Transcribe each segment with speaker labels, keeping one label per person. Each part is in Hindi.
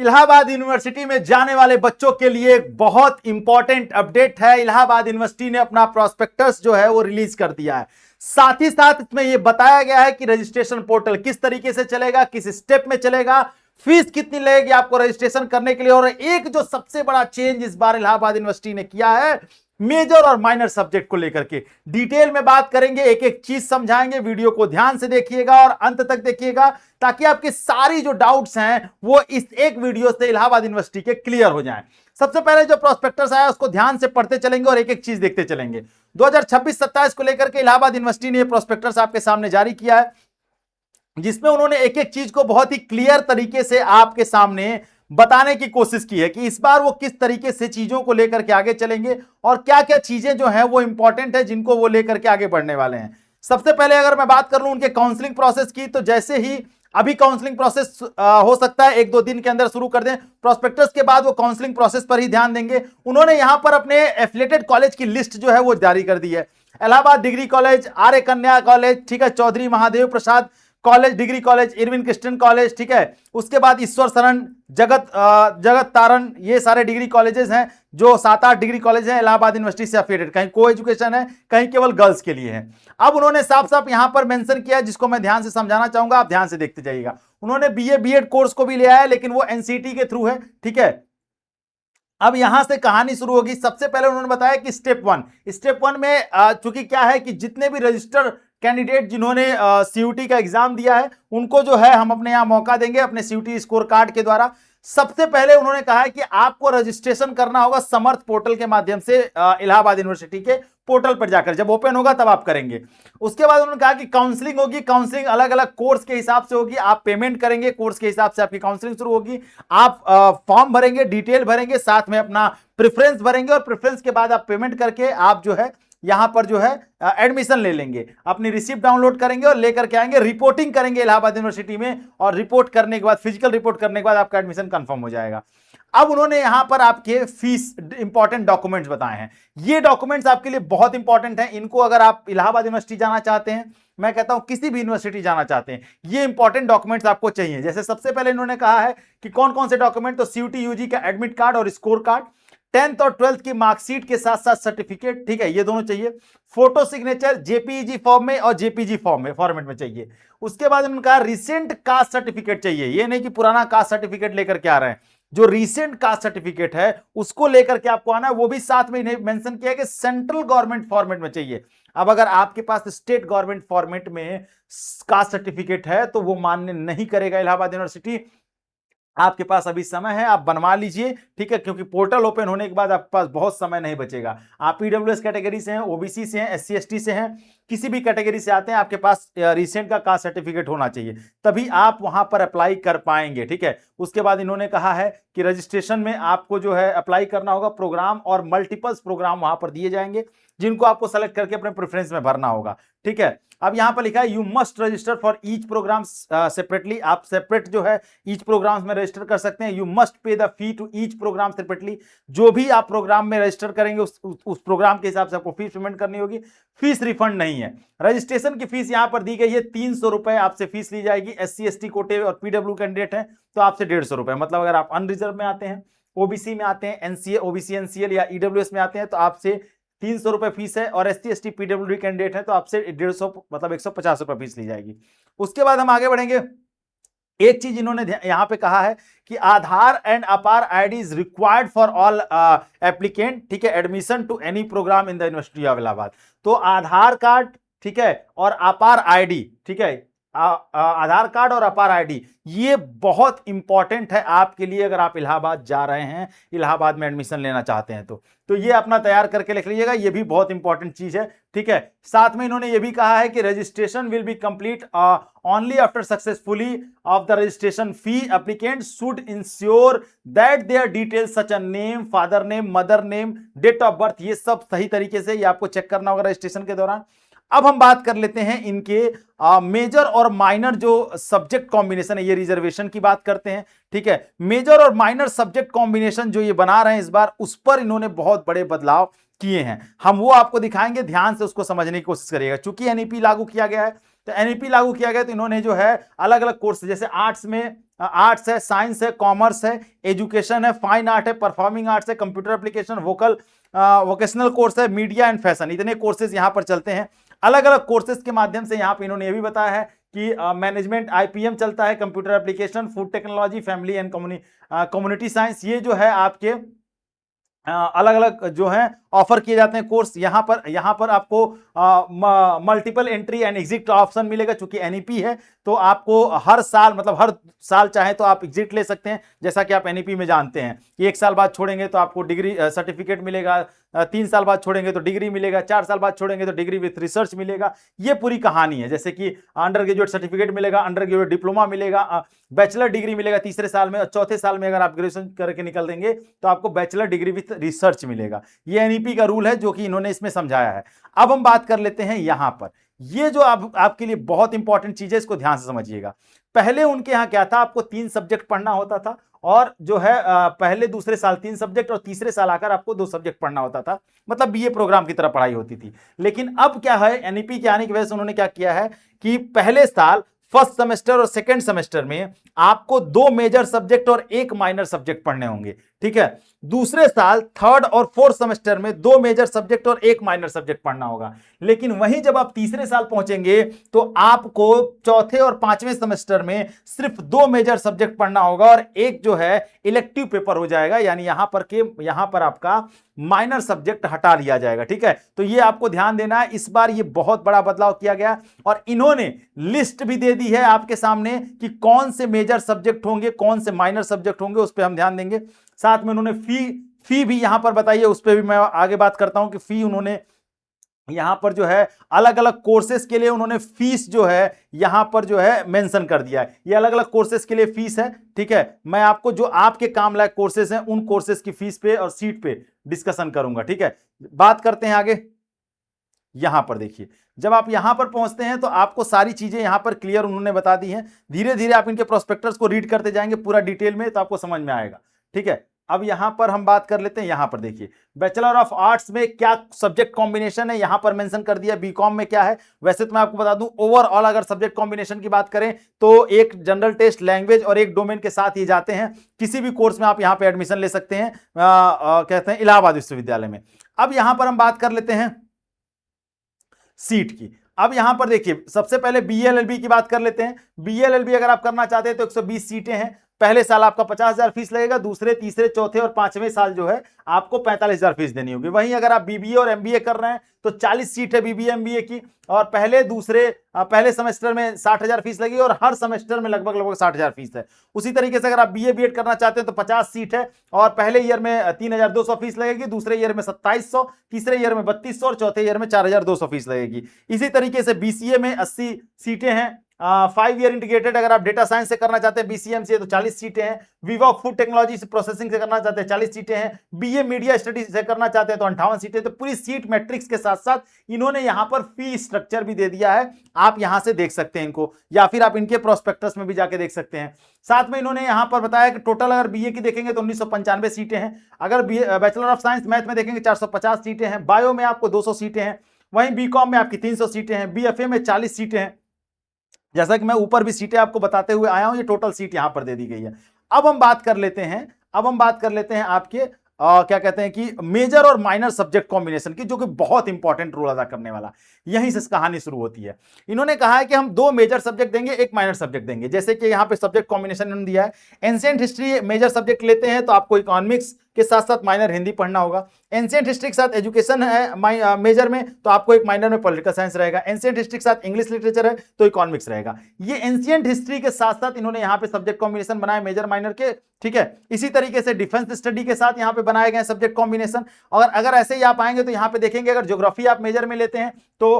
Speaker 1: इलाहाबाद यूनिवर्सिटी में जाने वाले बच्चों के लिए एक बहुत इंपॉर्टेंट अपडेट है। इलाहाबाद यूनिवर्सिटी ने अपना प्रोस्पेक्टस जो है वो रिलीज कर दिया है। साथ ही साथ इसमें यह बताया गया है कि रजिस्ट्रेशन पोर्टल किस तरीके से चलेगा, किस स्टेप में चलेगा, फीस कितनी लगेगी आपको रजिस्ट्रेशन करने के लिए। और एक जो सबसे बड़ा चेंज इस बार इलाहाबाद यूनिवर्सिटी ने किया है, मेजर और माइनर सब्जेक्ट को लेकर के डिटेल में बात करेंगे, एक एक चीज समझाएंगे। वीडियो को ध्यान से देखिएगा और अंत तक देखिएगा ताकि आपकी सारी जो डाउट्स हैं वो इस एक वीडियो से इलाहाबाद यूनिवर्सिटी के क्लियर हो जाएं। सबसे पहले जो प्रोस्पेक्टस आया उसको ध्यान से पढ़ते चलेंगे और एक एक चीज देखते चलेंगे। 2026-27 को लेकर के इलाहाबाद यूनिवर्सिटी ने प्रोस्पेक्टस आपके सामने जारी किया है, जिसमें उन्होंने एक एक चीज को बहुत ही क्लियर तरीके से आपके सामने बताने की कोशिश की है कि इस बार वो किस तरीके से चीजों को लेकर के आगे चलेंगे और क्या क्या चीजें जो हैं वो इंपॉर्टेंट है जिनको वो लेकर के आगे बढ़ने वाले हैं। सबसे पहले अगर मैं बात कर लूं उनके काउंसलिंग प्रोसेस की, तो जैसे ही अभी काउंसलिंग प्रोसेस हो सकता है 1-2 दिन के अंदर शुरू कर दें, प्रोस्पेक्टस के बाद वो काउंसलिंग प्रोसेस पर ही ध्यान देंगे। उन्होंने यहां पर अपने एफिलिएटेड कॉलेज की लिस्ट जो है वो जारी कर दी है। इलाहाबाद डिग्री कॉलेज, आर्य कन्या कॉलेज, ठीक है, Chaudhary Mahadev Prasad college degree college, Irwin Christian college, ठीक है, उसके बाद ईश्वर शरण, जगत तारण, ये सारे डिग्री कॉलेजेस हैं जो 7-8 डिग्री कॉलेज हैं इलाहाबाद यूनिवर्सिटी से एफिलिएटेड। कहीं को एजुकेशन है, कहीं केवल गर्ल्स के लिए है। अब उन्होंने साफ साफ यहां पर मेंशन किया है, जिसको मैं ध्यान से समझाना चाहूंगा, आप ध्यान से देखते जाइएगा। उन्होंने बीए बीएड कोर्स को भी लिया है, लेकिन वो एनसीटी के थ्रू है, ठीक है। अब यहां से कहानी शुरू होगी। सबसे पहले उन्होंने बताया कि स्टेप वन में चूंकि क्या है कि जितने भी रजिस्टर कैंडिडेट जिन्होंने सीयूटी का एग्जाम दिया है उनको जो है हम अपने यहां मौका देंगे अपने सीयूटी स्कोर कार्ड के द्वारा। सबसे पहले उन्होंने कहा है कि आपको रजिस्ट्रेशन करना होगा समर्थ पोर्टल के माध्यम से, इलाहाबाद यूनिवर्सिटी के पोर्टल पर जाकर, जब ओपन होगा तब आप करेंगे। उसके बाद उन्होंने कहा कि काउंसलिंग होगी, काउंसलिंग अलग अलग कोर्स के हिसाब से होगी, आप पेमेंट करेंगे, कोर्स के हिसाब से आपकी काउंसलिंग शुरू होगी। आप फॉर्म भरेंगे, डिटेल भरेंगे, साथ में अपना प्रेफरेंस भरेंगे और प्रेफरेंस के बाद आप पेमेंट करके आप जो है यहां पर जो है एडमिशन ले लेंगे, अपनी रिसिप्ट डाउनलोड करेंगे और लेकर के आएंगे, रिपोर्टिंग करेंगे इलाहाबाद यूनिवर्सिटी में, और रिपोर्ट करने के बाद, फिजिकल रिपोर्ट करने के बाद आपका एडमिशन कंफर्म हो जाएगा। अब उन्होंने यहां पर आपके फीस इंपॉर्टेंट डॉक्यूमेंट्स बताए हैं। ये डॉक्यूमेंट्स आपके लिए बहुत इंपॉर्टेंट हैं। इनको अगर आप इलाहाबाद यूनिवर्सिटी जाना चाहते हैं, मैं कहता हूं किसी भी यूनिवर्सिटी जाना चाहते हैं, ये इंपॉर्टेंट डॉक्यूमेंट्स आपको चाहिए। जैसे सबसे पहले इन्होंने कहा है कि कौन कौन से डॉक्यूमेंट, तो सीयूटी यूजी का एडमिट कार्ड और स्कोर कार्ड, 10th और 12th की मार्कशीट के साथ साथ सर्टिफिकेट, ठीक है, ये दोनों चाहिए। फोटो सिग्नेचर जेपीईजी फॉर्म में और जेपीजी फॉर्मेट में चाहिए। उसके बाद उनका रिसेंट कास्ट सर्टिफिकेट चाहिए, ये नहीं कि पुराना कास्ट सर्टिफिकेट लेकर के आ रहे हैं, जो रिसेंट कास्ट सर्टिफिकेट है उसको लेकर के आपको आना है। वो भी साथ में इन्हें मेंशन किया कि सेंट्रल गवर्नमेंट फॉर्मेट में चाहिए। अब अगर आपके पास स्टेट गवर्नमेंट फॉर्मेट में कास्ट सर्टिफिकेट है तो वो मान्य नहीं करेगा इलाहाबाद यूनिवर्सिटी। आपके पास अभी समय है, आप बनवा लीजिए, ठीक है, क्योंकि पोर्टल ओपन होने के बाद आपके पास बहुत समय नहीं बचेगा। आप पीडब्ल्यूएस कैटेगरी से हैं, ओबीसी से हैं, एससी एसटी से हैं, किसी भी कैटेगरी से आते हैं, आपके पास रिसेंट का कास्ट सर्टिफिकेट होना चाहिए, तभी आप वहां पर अप्लाई कर पाएंगे, ठीक है। उसके बाद इन्होंने कहा है कि रजिस्ट्रेशन में आपको जो है अप्लाई करना होगा, प्रोग्राम और मल्टीपल्स प्रोग्राम वहां पर दिए जाएंगे जिनको आपको सेलेक्ट करके अपने प्रेफरेंस में भरना होगा, ठीक है। अब यहां पर लिखा है you must register for each program separately, आप सेपरेट जो है ईच प्रोग्राम्स में रजिस्टर कर सकते हैं। You must pay the fee to each program separately, जो भी आप प्रोग्राम में रजिस्टर करेंगे उस प्रोग्राम के हिसाब से आपको फीस पेमेंट करनी होगी। फीस रिफंड नहीं है। रजिस्ट्रेशन की फीस यहां पर दी गई है 300 रुपए आपसे फीस ली जाएगी। एससी एसटी कोटे और पीडब्ल्यू कैंडिडेट हैं तो आपसे 150 रुपए, मतलब अगर आप अनरिजर्व में आते हैं, ओबीसी में आते हैं, एनसीए ओबीसी एनसीएल या ईडब्ल्यूएस में आते हैं तो आपसे 300 रुपए फीस है, और एसटी एसटी पीडब्ल्यूडी कैंडिडेट है तो आपसे 150 मतलब 150 रुपए फीस ली जाएगी। उसके बाद हम आगे बढ़ेंगे। एक चीज इन्होंने यहां पे कहा है कि Aadhaar and APAAR ID is required for all applicant, ठीक है, admission to any program in the university of Allahabad. तो आधार कार्ड, ठीक है, और अपार आईडी, ठीक है, आधार कार्ड और अपार आईडी ये बहुत इंपॉर्टेंट है आपके लिए अगर आप इलाहाबाद जा रहे हैं, इलाहाबाद में एडमिशन लेना चाहते हैं तो ये अपना तैयार करके लिख लीजिएगा, ये भी बहुत इंपॉर्टेंट चीज है, ठीक है। साथ में इन्होंने ये भी कहा है कि registration will be complete only after successfully of the registration fee, applicant should ensure that their details such a name, father name, mother name, date of birth, ये सब सही तरीके से ये आपको चेक करना होगा रजिस्ट्रेशन के दौरान। अब हम बात कर लेते हैं इनके मेजर और माइनर जो सब्जेक्ट कॉम्बिनेशन है, ये रिजर्वेशन की बात करते हैं, ठीक है। मेजर और माइनर सब्जेक्ट कॉम्बिनेशन जो ये बना रहे हैं इस बार, उस पर इन्होंने बहुत बड़े बदलाव किए हैं। हम वो आपको दिखाएंगे, ध्यान से उसको समझने की कोशिश करिएगा। चूंकि एनईपी लागू किया गया है तो एनईपी लागू किया गया तो इन्होंने जो है अलग अलग कोर्स, जैसे आर्ट्स में आर्ट्स है, साइंस है, कॉमर्स है, एजुकेशन है, फाइन आर्ट है, परफॉर्मिंग आर्ट्स है, कंप्यूटर एप्लीकेशन, वोकेशनल कोर्स है, मीडिया एंड फैशन, इतने कोर्सेज यहाँ पर चलते हैं। अलग अलग कोर्सेज के माध्यम से यहाँ पे इन्होंने ये भी बताया है कि मैनेजमेंट आईपीएम चलता है, computer application, food technology, family and community science, ये जो है आपके अलग अलग जो है ऑफर किए जाते हैं कोर्स। यहाँ पर आपको multiple entry and exit option मिलेगा, चूंकि एनईपी है तो आपको हर साल, मतलब हर साल चाहे तो आप एग्जिट ले सकते हैं। जैसा कि आप एनईपी में जानते हैं कि 1 साल बाद छोड़ेंगे तो आपको डिग्री सर्टिफिकेट मिलेगा, 3 साल बाद छोड़ेंगे तो डिग्री मिलेगा, 4 साल बाद छोड़ेंगे तो डिग्री विथ रिसर्च मिलेगा। ये पूरी कहानी है। जैसे कि अंडर ग्रेजुएट सर्टिफिकेट मिलेगा, अंडर ग्रेजुएट डिप्लोमा मिलेगा, बैचलर डिग्री मिलेगा तीसरे साल में, और चौथे साल में अगर आप ग्रेजुएशन करके निकल देंगे तो आपको बैचलर डिग्री विथ रिसर्च मिलेगा। ये एनईपी का रूल है जो कि इन्होंने इसमें समझाया है। अब हम बात कर लेते हैं यहां पर, ये जो आपके लिए बहुत इंपॉर्टेंट चीज है, इसको ध्यान से समझिएगा। पहले उनके यहां क्या था, आपको 3 सब्जेक्ट पढ़ना होता था, और जो है पहले दूसरे साल 3 सब्जेक्ट, और तीसरे साल आकर आपको 2 सब्जेक्ट पढ़ना होता था, मतलब बीए प्रोग्राम की तरह पढ़ाई होती थी। लेकिन अब क्या है, एनईपी के आने की वजह से उन्होंने क्या किया है कि पहले साल फर्स्ट सेमेस्टर और सेकेंड सेमेस्टर में आपको 2 मेजर सब्जेक्ट और 1 माइनर सब्जेक्ट पढ़ने होंगे, ठीक है। दूसरे साल थर्ड और फोर्थ सेमेस्टर में 2 मेजर सब्जेक्ट और 1 माइनर सब्जेक्ट पढ़ना होगा। लेकिन वहीं जब आप तीसरे साल पहुंचेंगे तो आपको चौथे और 5वें सेमेस्टर में सिर्फ 2 मेजर सब्जेक्ट पढ़ना होगा और 1 जो है इलेक्टिव पेपर हो जाएगा, यानी यहां पर आपका माइनर सब्जेक्ट हटा लिया जाएगा, ठीक है। तो ये आपको ध्यान देना है, इस बार ये बहुत बड़ा बदलाव किया गया, और इन्होंने लिस्ट भी दे दी है आपके सामने कि कौन से मेजर सब्जेक्ट होंगे, कौन से माइनर सब्जेक्ट होंगे, उस पर हम ध्यान देंगे। साथ में उन्होंने फी भी यहां पर बताइए, उस पर भी मैं आगे बात करता हूं कि फी उन्होंने यहां पर जो है अलग अलग कोर्सेज के लिए उन्होंने फीस जो है यहां पर जो है मेंशन कर दिया है। ये अलग अलग कोर्सेज के लिए फीस है, ठीक है। मैं आपको जो आपके काम लायक कोर्सेज हैं उन कोर्सेज की फीस पे और सीट पे डिस्कशन करूंगा, ठीक है। बात करते हैं आगे। यहां पर देखिए, जब आप यहां पर पहुंचते हैं तो आपको सारी चीजें यहां पर क्लियर उन्होंने बता दी हैं। धीरे धीरे आप इनके प्रोस्पेक्टस को रीड करते जाएंगे पूरा डिटेल में, तो आपको समझ में आएगा, ठीक है। अब यहां पर हम बात कर लेते हैं, यहां पर देखिए बैचलर ऑफ आर्ट्स में क्या सब्जेक्ट कॉम्बिनेशन है, यहां पर मेंशन कर दिया। बीकॉम में क्या है, वैसे तो मैं आपको बता दूं ओवरऑल अगर सब्जेक्ट कॉम्बिनेशन की बात करें तो एक जनरल टेस्ट, लैंग्वेज और एक डोमेन के साथ ये जाते हैं। किसी भी कोर्स में आप यहां पे एडमिशन ले सकते हैं, कहते हैं इलाहाबाद विश्वविद्यालय में। अब यहां पर हम बात कर लेते हैं सीट की। अब यहां पर देखिए सबसे पहले बीएलएलबी की बात कर लेते हैं। बीएलएलबी अगर आप करना चाहते हैं तो 120 सीटें हैं। पहले साल आपका 50,000 फीस लगेगा, दूसरे, तीसरे, चौथे और 5वें साल जो है आपको 45,000 फीस देनी होगी। वहीं अगर आप बीबीए और एमबीए कर रहे हैं तो 40 सीट है बीबीए एमबीए की, और पहले सेमेस्टर में 60,000 फीस लगेगी और हर सेमेस्टर में लगभग 60,000 फीस है। उसी तरीके से अगर आप बीए बीएड करना चाहते हैं तो 50 सीट है, और पहले ईयर में 3,200 फीस लगेगी, दूसरे ईयर में 2,700, तीसरे ईयर में 3,200 और चौथे ईयर में 4,200 फीस लगेगी। इसी तरीके से बीसीए में 80 सीटें हैं। 5 ईयर इंटीग्रेटेड अगर आप डेटा साइंस से करना चाहते हैं बीसीएम से तो 40 सीटें हैं। विवा फूड टेक्नोलॉजी से प्रोसेसिंग से करना चाहते हैं 40 सीटें हैं। बीए मीडिया स्टडीज से करना चाहते हैं तो 58 सीटें। तो पूरी सीट मैट्रिक्स के साथ साथ इन्होंने यहां पर फी स्ट्रक्चर भी दे दिया है, आप यहां से देख सकते हैं इनको, या फिर आप इनके प्रोस्पेक्टस में भी जाके देख सकते हैं। साथ में इन्होंने यहां पर बताया कि टोटल अगर बीए की देखेंगे तो 1995 सीटें हैं। अगर बैचलर ऑफ साइंस मैथ में देखेंगे 450 सीटें हैं। बायो में आपको 200 सीटें हैं। वहीं बीकॉम में आपकी 300 सीटें हैं। बीएफए में 40 सीटें हैं। जैसा कि मैं ऊपर भी सीटें आपको बताते हुए आया हूं, ये टोटल सीट यहां पर दे दी गई है। अब हम बात कर लेते हैं आपके क्या कहते हैं कि मेजर और माइनर सब्जेक्ट कॉम्बिनेशन की, जो कि बहुत इंपॉर्टेंट रोल अदा करने वाला। यहीं से कहानी शुरू होती है। इन्होंने कहा है कि हम 2 मेजर सब्जेक्ट देंगे, 1 माइनर सब्जेक्ट देंगे। जैसे कि यहां पे सब्जेक्ट कॉम्बिनेशन इन्होंने दिया है, एंशिएंट हिस्ट्री मेजर सब्जेक्ट लेते हैं तो आपको इकोनॉमिक्स के साथ साथ माइनर हिंदी पढ़ना होगा। एंशिएंट हिस्ट्री के साथ एजुकेशन है मेजर में तो आपको एक माइनर में पॉलिटिकल साइंस रहेगा। एंशिएंट हिस्ट्री के साथ इंग्लिश लिटरेचर है तो इकोनॉमिक्स रहेगा। ये एंशिएंट हिस्ट्री के साथ साथ इन्होंने यहाँ पे सब्जेक्ट कॉम्बिनेशन बनाए मेजर माइनर के, ठीक है। इसी तरीके से डिफेंस स्टडी के साथ यहाँ पे बनाए गए सब्जेक्ट कॉम्बिनेशन। और अगर ऐसे ही आप आएंगे तो यहाँ पे देखेंगे अगर ज्योग्राफी आप मेजर में लेते हैं तो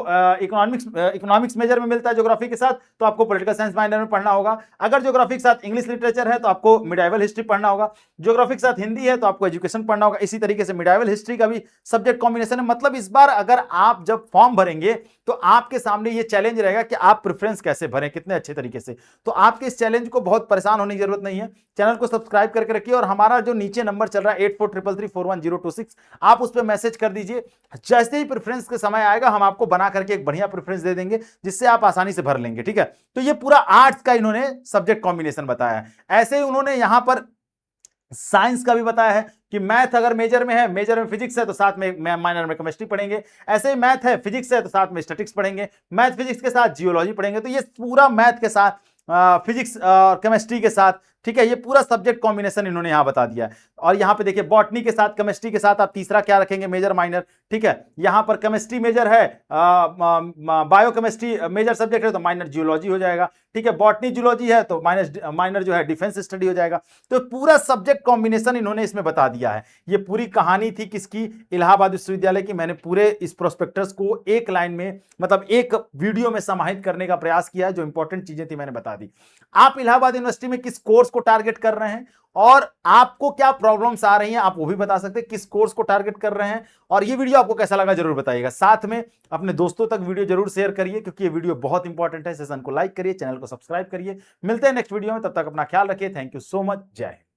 Speaker 1: इकोनॉमिक्स मेजर में मिलता है ज्योग्राफी के साथ, तो आपको पॉलिटिकल साइंस माइनर में पढ़ना होगा। अगर ज्योग्राफी के साथ इंग्लिश लिटरेचर है तो आपको मिडाइवल हिस्ट्री पढ़ना होगा। ज्योग्राफी के साथ हिंदी है तो आपको आपको एजुकेशन पढ़ना होगा, इसी तरीके से मिडाइवल हिस्ट्री का भी सब्जेक्ट कॉम्बिनेशन है। मतलब इस बार अगर आप जब फॉर्म भरेंगे तो आपके सामने ये चैलेंज रहेगा कि आप प्रेफरेंस कैसे भरें कितने अच्छे तरीके से। तो आपके इस चैलेंज को बहुत परेशान होने की जरूरत नहीं है, चैनल को सब्सक्राइब करके रखिए और हमारा जो नीचे नंबर चल रहा है 8433341026 आप उस पर मैसेज कर दीजिए। जैसे ही प्रेफरेंस के समय आएगा हम आपको बना करके एक बढ़िया प्रेफरेंस दे देंगे जिससे आप आसानी से भर लेंगे, ठीक है। तो ये पूरा आर्ट्स का इन्होंने सब्जेक्ट कॉम्बिनेशन बताया है। ऐसे ही उन्होंने यहां पर साइंस का भी बताया है कि मैथ अगर मेजर में है, मेजर में फिजिक्स है तो साथ में माइनर में केमिस्ट्री पढ़ेंगे, ऐसे ही मैथ है फिजिक्स है तो साथ में स्टैटिक्स पढ़ेंगे, मैथ फिजिक्स के साथ जियोलॉजी पढ़ेंगे। तो ये पूरा मैथ के साथ फिजिक्स और केमिस्ट्री के साथ, ठीक है, ये पूरा सब्जेक्ट कॉम्बिनेशन इन्होंने यहां बता दिया है। और यहां पे देखिए बॉटनी के साथ केमिस्ट्री के साथ आप तीसरा क्या रखेंगे, मेजर माइनर, ठीक है। यहां पर केमिस्ट्री मेजर है, बायोकेमिस्ट्री मेजर सब्जेक्ट है तो माइनर जियोलॉजी हो जाएगा, ठीक है। बॉटनी जियोलॉजी है तो माइनर जो है डिफेंस स्टडी हो जाएगा। तो पूरा सब्जेक्ट कॉम्बिनेशन इन्होंने इसमें बता दिया है। ये पूरी कहानी थी किसकी, इलाहाबाद विश्वविद्यालय की। मैंने पूरे इस प्रोस्पेक्टस को एक लाइन में, मतलब एक वीडियो में समाहित करने का प्रयास किया है। जो इंपॉर्टेंट चीजें थी मैंने बता दी। आप इलाहाबाद यूनिवर्सिटी में किस कोर्स को टारगेट कर रहे हैं और आपको क्या प्रॉब्लम्स आ रही हैं आप वो भी बता सकते हैं, किस कोर्स को टारगेट कर रहे हैं। और ये वीडियो आपको कैसा लगा जरूर बताइएगा। साथ में अपने दोस्तों तक वीडियो जरूर शेयर करिए क्योंकि ये वीडियो बहुत इंपॉर्टेंट है। सेशन को लाइक करिए, चैनल को सब्सक्राइब करिए। मिलते हैं नेक्स्ट वीडियो में, तब तक अपना ख्याल रखिए। Thank you so much. जय हिंद।